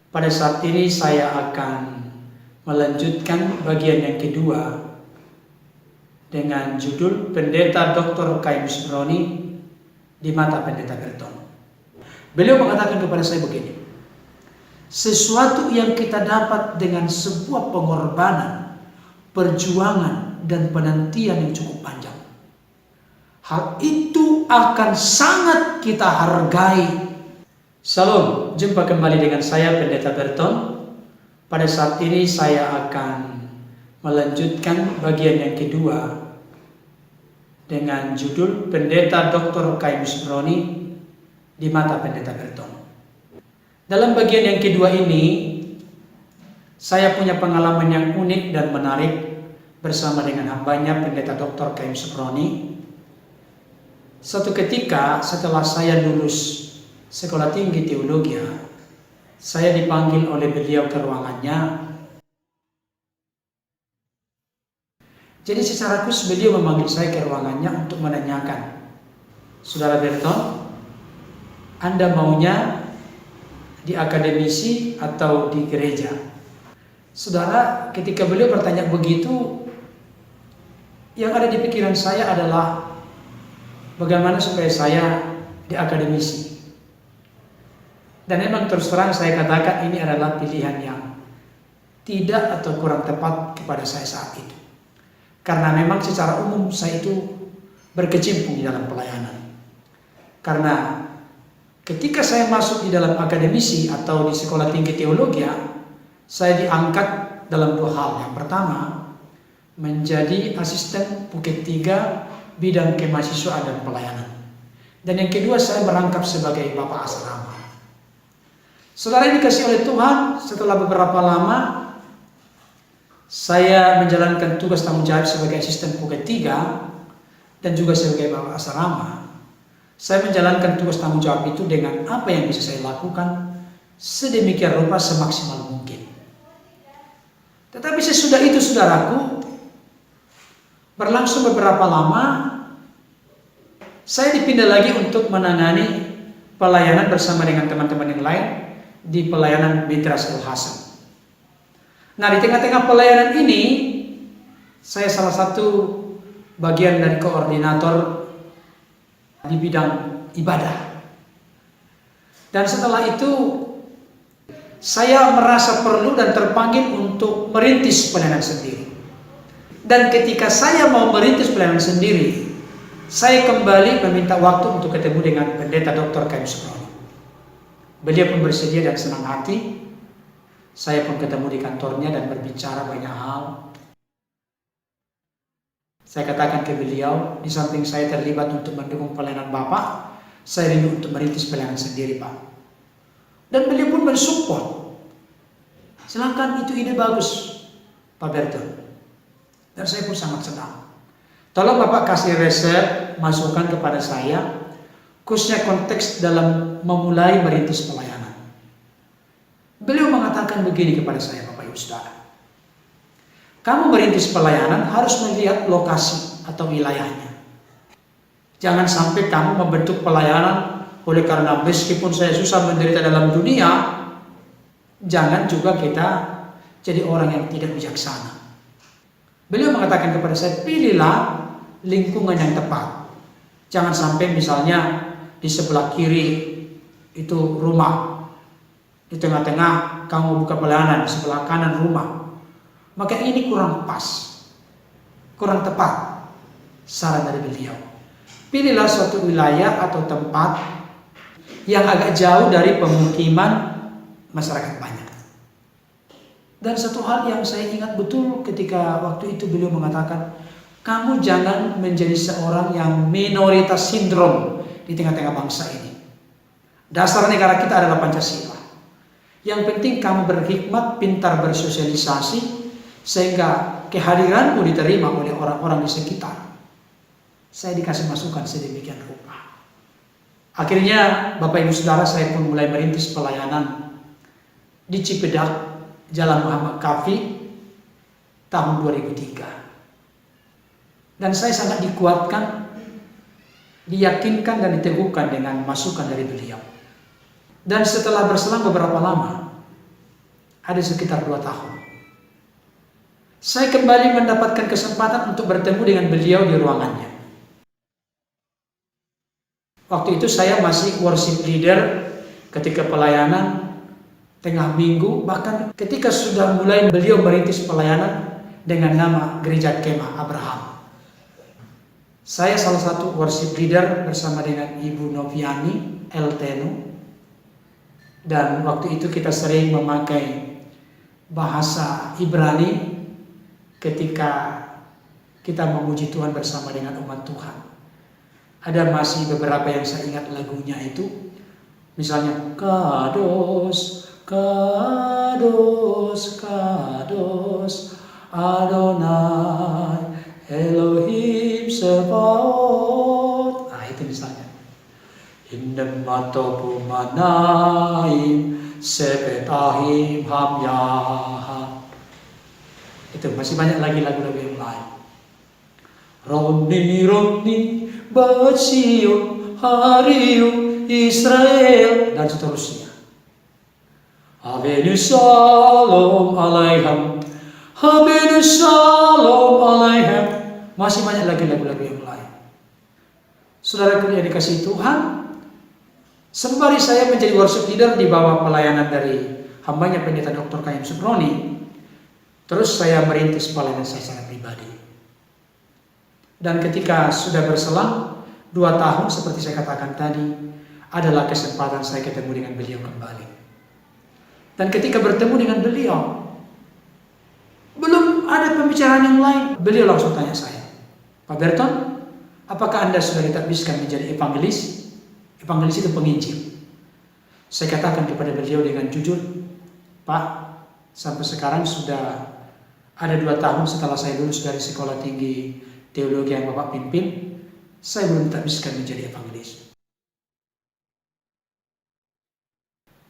Pada saat ini saya akan melanjutkan bagian yang kedua dengan judul Pendeta Dr. Kaimus Broni di mata Pendeta Berton. Beliau mengatakan kepada saya begini, sesuatu yang kita dapat dengan sebuah pengorbanan, perjuangan, dan penantian yang cukup panjang, hal itu akan sangat kita hargai. Salam, jumpa kembali dengan saya Pendeta Berton. Pada saat ini saya akan melanjutkan bagian yang kedua dengan judul Pendeta Dr. Kaimus Broni di mata Pendeta Berton. Dalam bagian yang kedua ini, saya punya pengalaman yang unik dan menarik bersama dengan hambanya Pendeta Dr. Kaimus Broni. Suatu ketika setelah saya lulus Sekolah Tinggi Teologi, saya dipanggil oleh beliau ke ruangannya. Jadi secara khusus beliau memanggil saya ke ruangannya untuk menanyakan, Saudara Berton, Anda maunya di akademisi atau di gereja? Saudara, ketika beliau bertanya begitu, yang ada di pikiran saya adalah bagaimana supaya saya di akademisi. Dan memang terus terang saya katakan ini adalah pilihan yang tidak atau kurang tepat kepada saya saat itu. Karena memang secara umum saya itu berkecimpung di dalam pelayanan. Karena ketika saya masuk di dalam akademisi atau di Sekolah Tinggi Teologi, saya diangkat dalam dua hal. Yang pertama, menjadi asisten Puket 3 bidang kemahasiswaan dan pelayanan. Dan yang kedua, saya merangkap sebagai Bapak Asrama. Saudara, dikasih oleh Tuhan, setelah beberapa lama saya menjalankan tugas tanggung jawab sebagai asisten Puket 3 dan juga sebagai Bapak Asrama. Saya menjalankan tugas tanggung jawab itu dengan apa yang bisa saya lakukan sedemikian rupa semaksimal mungkin. Tetapi sesudah itu, saudaraku, berlangsung beberapa lama, saya dipindah lagi untuk menangani pelayanan bersama dengan teman-teman yang lain di pelayanan Mitras El Hasan. Nah, di tengah-tengah pelayanan ini, saya salah satu bagian dari koordinator di bidang ibadah. Dan setelah itu, saya merasa perlu dan terpanggil untuk merintis pelayanan sendiri. Dan ketika saya mau merintis pelayanan sendiri, saya kembali meminta waktu untuk ketemu dengan Pendeta Dr. Kaimus Broni. Beliau pun bersedia dan senang hati. Saya pun ketemu di kantornya dan berbicara banyak hal. Saya katakan ke beliau, di samping saya terlibat untuk mendukung pelayanan Bapak, saya rindu untuk merintis pelayanan sendiri, Pak. Dan beliau pun mensupport. Silakan, itu ide bagus, Pak Berton. Dan saya pun sangat senang. Tolong Bapak kasih resep, masukan kepada saya, khususnya konteks dalam memulai merintis pelayanan. Beliau mengatakan begini kepada saya, Bapak Ibu Saudara. Kamu merintis pelayanan harus melihat lokasi atau wilayahnya. Jangan sampai kamu membentuk pelayanan oleh karena meskipun saya susah menderita dalam dunia, jangan juga kita jadi orang yang tidak bijaksana. Beliau mengatakan kepada saya, pilihlah lingkungan yang tepat. Jangan sampai misalnya di sebelah kiri itu rumah, di tengah-tengah kamu buka pelayanan, di sebelah kanan rumah. Maka ini kurang pas, kurang tepat saran dari beliau. Pilihlah suatu wilayah atau tempat yang agak jauh dari pemukiman masyarakat banyak. Dan satu hal yang saya ingat betul ketika waktu itu beliau mengatakan, kamu jangan menjadi seorang yang minoritas sindrom di tengah-tengah bangsa ini. Dasar negara kita adalah Pancasila. Yang penting kamu berhikmat, pintar bersosialisasi, sehingga kehadiranmu diterima oleh orang-orang di sekitar. Saya dikasih masukan sedemikian rupa. Akhirnya Bapak Ibu Saudara, saya pun mulai merintis pelayanan di Cipedak, Jalan Muhammad Kafi, tahun 2003. Dan saya sangat dikuatkan, diyakinkan dan diteguhkan dengan masukan dari beliau. Dan setelah berselang beberapa lama, ada sekitar 2 tahun. Saya kembali mendapatkan kesempatan untuk bertemu dengan beliau di ruangannya. Waktu itu saya masih worship leader ketika pelayanan tengah minggu, bahkan ketika sudah mulai beliau merintis pelayanan dengan nama Gereja Kemah Abraham. Saya salah satu worship leader bersama dengan Ibu Noviani Eltenu, dan waktu itu kita sering memakai bahasa Ibrani ketika kita memuji Tuhan bersama dengan umat Tuhan. Ada masih beberapa yang saya ingat lagunya itu, misalnya Kados, Kados, Kados, Adonai, Elohim Sebaot. Nah itu misalnya. Indem matopu manaim, sepetahim hamyaha. Itu masih banyak lagi lagu-lagu yang lain. Roni Roni Batsiun Hariu Israel, dan seterusnya. Habenu Shalom Alaihim, Habenu Shalom Alaihim. Masih banyak lagi lagu-lagu yang lain. Saudaraku yang dikasihi Tuhan, sembari saya menjadi worship leader di bawah pelayanan dari hambanya Pendeta Dr. Kayem Subroni, terus saya merintis pelayanan saya secara pribadi. Dan ketika sudah berselang 2 tahun seperti saya katakan tadi, adalah kesempatan saya ketemu dengan beliau kembali. Dan ketika bertemu dengan beliau, belum ada pembicaraan yang lain. Beliau langsung tanya saya, Pak Berton, apakah Anda sudah ditakbiskan menjadi evangelis? Evangelis itu penginjil. Saya katakan kepada beliau dengan jujur, Pak, sampai sekarang sudah ada 2 tahun setelah saya lulus dari sekolah tinggi teologi yang Bapak pimpin, saya belum ditakbiskan menjadi evangelis.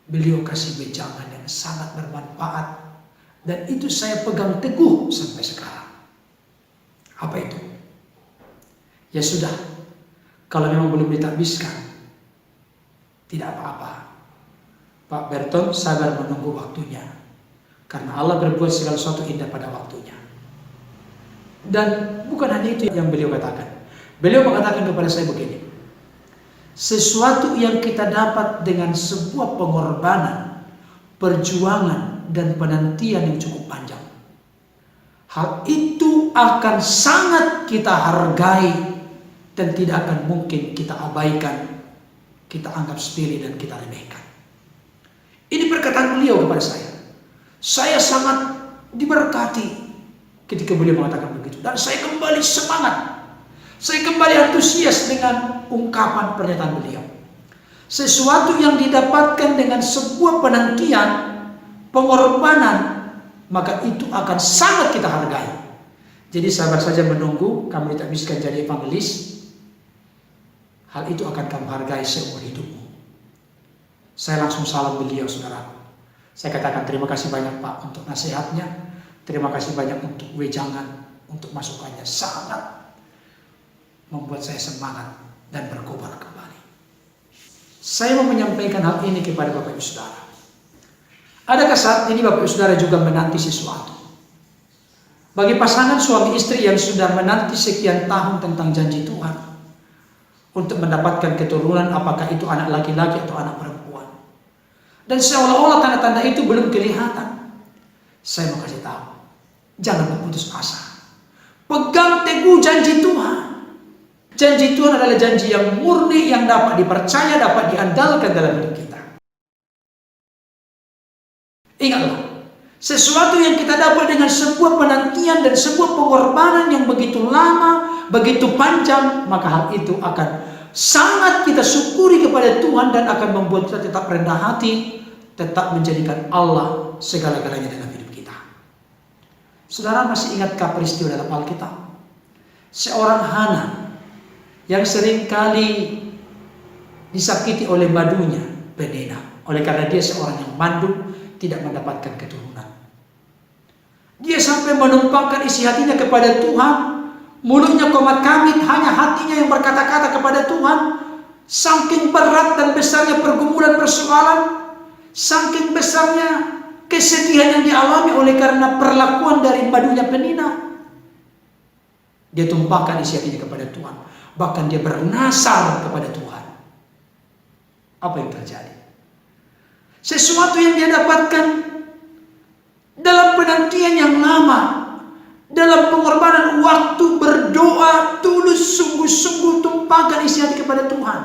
Beliau kasih wejangan yang sangat bermanfaat, dan itu saya pegang teguh sampai sekarang. Apa itu? Ya sudah, kalau memang belum ditakbiskan, tidak apa-apa. Pak Berton sabar menunggu waktunya, karena Allah berbuat segala sesuatu indah pada waktunya. Dan bukan hanya itu yang beliau katakan. Beliau mengatakan kepada saya begini, sesuatu yang kita dapat dengan sebuah pengorbanan, perjuangan, dan penantian yang cukup panjang, hal itu akan sangat kita hargai dan tidak akan mungkin kita abaikan, kita anggap sepele dan kita remehkan. Ini perkataan beliau kepada saya. Saya sangat diberkati ketika beliau mengatakan begitu, dan saya kembali semangat, saya kembali antusias dengan ungkapan pernyataan beliau. Sesuatu yang didapatkan dengan sebuah penantian, pengorbanan, maka itu akan sangat kita hargai. Jadi sabar saja menunggu kamu ditakbiskan jadi evangelis. Hal itu akan kamu hargai seumur hidupmu. Saya langsung salam beliau, saudara. Saya katakan terima kasih banyak Pak untuk nasihatnya. Terima kasih banyak untuk wejangan, untuk masukannya. Sangat membuat saya semangat dan berkobar kembali. Saya mau menyampaikan hal ini kepada Bapak Ibu Saudara. Adakah saat ini Bapak Ibu Saudara juga menanti sesuatu? Bagi pasangan suami istri yang sudah menanti sekian tahun tentang janji Tuhan untuk mendapatkan keturunan, apakah itu anak laki-laki atau anak perempuan, dan seolah-olah tanda-tanda itu belum kelihatan, saya mau kasih tahu, jangan berputus asa. Pegang teguh janji Tuhan. Janji Tuhan adalah janji yang murni, yang dapat dipercaya, dapat diandalkan dalam hidup kita. Ingatlah, sesuatu yang kita dapat dengan sebuah penantian dan sebuah pengorbanan yang begitu lama, begitu panjang, maka hal itu akan sangat kita syukuri kepada Tuhan dan akan membuat kita tetap rendah hati, tetap menjadikan Allah segala-galanya dalam hidup kita. Saudara masih ingatkah peristiwa dalam Alkitab? Seorang Hana yang seringkali disakiti oleh madunya, Penina. Oleh karena dia seorang yang mandul, tidak mendapatkan keturunan. Dia sampai menumpangkan isi hatinya kepada Tuhan. Mulutnya komat kamit, hanya hatinya yang berkata-kata kepada Tuhan. Saking berat dan besarnya pergumulan persoalan, saking besarnya kesedihan yang dialami oleh karena perlakuan dari madunya penina. Dia tumpahkan isi hatinya kepada Tuhan. Bahkan dia bernasar kepada Tuhan. Apa yang terjadi? Sesuatu yang dia dapatkan dalam penantian yang lama, dalam pengorbanan waktu berdoa tulus, sungguh-sungguh tumpahkan isi hati kepada Tuhan.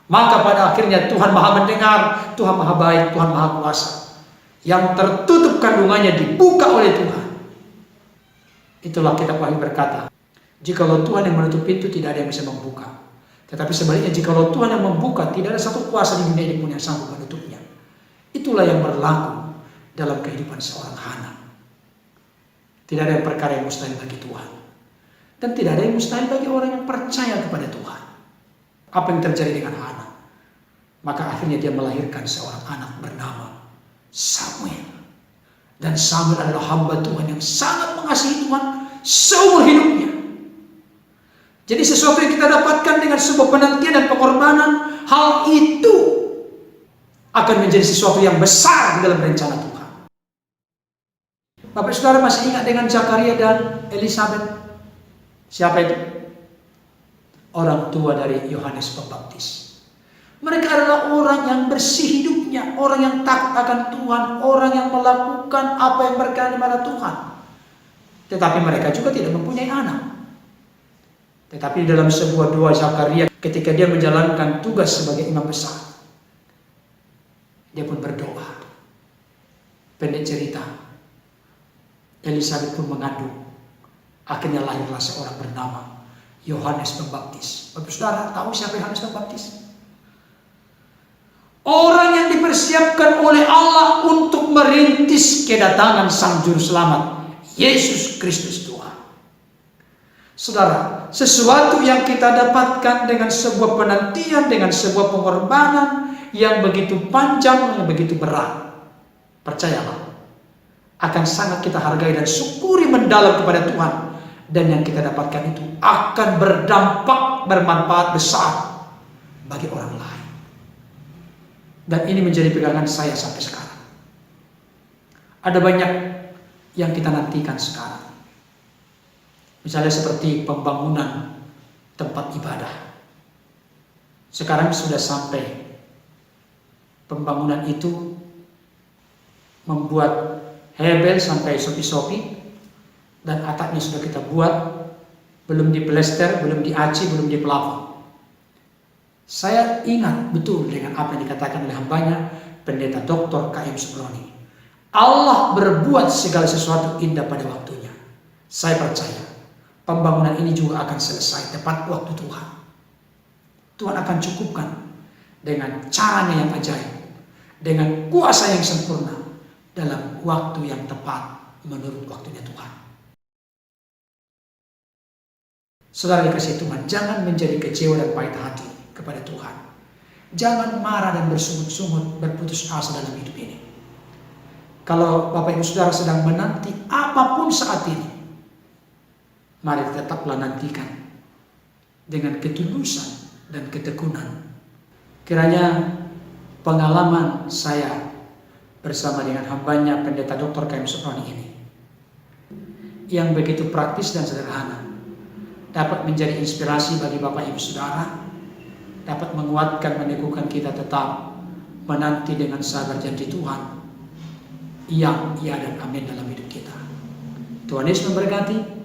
Maka pada akhirnya Tuhan Maha mendengar, Tuhan Maha baik, Tuhan Maha kuasa. Yang tertutup kandungannya dibuka oleh Tuhan. Itulah kitab Wahyu berkata, jikalau Tuhan yang menutup pintu, tidak ada yang bisa membuka. Tetapi sebaliknya, jikalau Tuhan yang membuka, tidak ada satu kuasa di dunia ini pun yang sanggup menutupnya. Itulah yang berlaku dalam kehidupan seorang Hana. Tidak ada perkara yang mustahil bagi Tuhan. Dan tidak ada yang mustahil bagi orang yang percaya kepada Tuhan. Apa yang terjadi dengan Hana? Maka akhirnya dia melahirkan seorang anak bernama Samuel. Dan Samuel adalah hamba Tuhan yang sangat mengasihi Tuhan seumur hidupnya. Jadi sesuatu yang kita dapatkan dengan sebuah penantian dan pengorbanan, hal itu akan menjadi sesuatu yang besar di dalam rencana Tuhan. Bapak Saudara masih ingat dengan Zakaria dan Elizabeth? Siapa itu? Orang tua dari Yohanes Pembaptis. Mereka adalah orang yang bersih hidupnya, orang yang takut akan Tuhan, orang yang melakukan apa yang berkenan kepada Tuhan. Tetapi mereka juga tidak mempunyai anak. Tetapi dalam sebuah doa Zakaria ketika dia menjalankan tugas sebagai imam besar, dia pun berdoa. Pendek cerita, Elizabeth pun mengandung. Akhirnya lahirlah seorang bernama Yohanes Pembaptis. Bapak Saudara tahu siapa Yohanes Pembaptis? Orang yang dipersiapkan oleh Allah untuk merintis kedatangan Sang Juru Selamat, Yesus Kristus Tuhan. Saudara, sesuatu yang kita dapatkan dengan sebuah penantian, dengan sebuah pengorbanan yang begitu panjang, yang begitu berat, percayalah, akan sangat kita hargai dan syukuri mendalam kepada Tuhan. Dan yang kita dapatkan itu akan berdampak, bermanfaat besar bagi orang lain. Dan ini menjadi pegangan saya sampai sekarang. Ada banyak yang kita nantikan sekarang. Misalnya seperti pembangunan tempat ibadah. Sekarang sudah sampai pembangunan itu membuat hebel sampai sopi-sopi. Dan atapnya sudah kita buat. Belum diplester, belum diaci, belum dipelafon. Saya ingat betul dengan apa yang dikatakan oleh hambanya, Pendeta Dr. K.M. Subroni. Allah berbuat segala sesuatu indah pada waktunya. Saya percaya pembangunan ini juga akan selesai tepat waktu Tuhan. Tuhan akan cukupkan dengan caranya yang ajaib, dengan kuasa yang sempurna, dalam waktu yang tepat menurut waktunya Tuhan. Saudara dikasihi Tuhan, jangan menjadi kecewa dan pahit hati kepada Tuhan. Jangan marah dan bersungut-sungut, berputus asa dalam hidup ini. Kalau Bapak Ibu Saudara sedang menanti apapun saat ini, mari tetaplah nantikan dengan ketulusan dan ketekunan. Kiranya pengalaman saya bersama dengan hambanya Pendeta Dr. K.M. Subroni ini, yang begitu praktis dan sederhana, dapat menjadi inspirasi bagi Bapak Ibu Saudara, dapat menguatkan, meneguhkan kita tetap menanti dengan sabar janji Tuhan yang iya dan amin dalam hidup kita. Tuhan Yesus memberkati.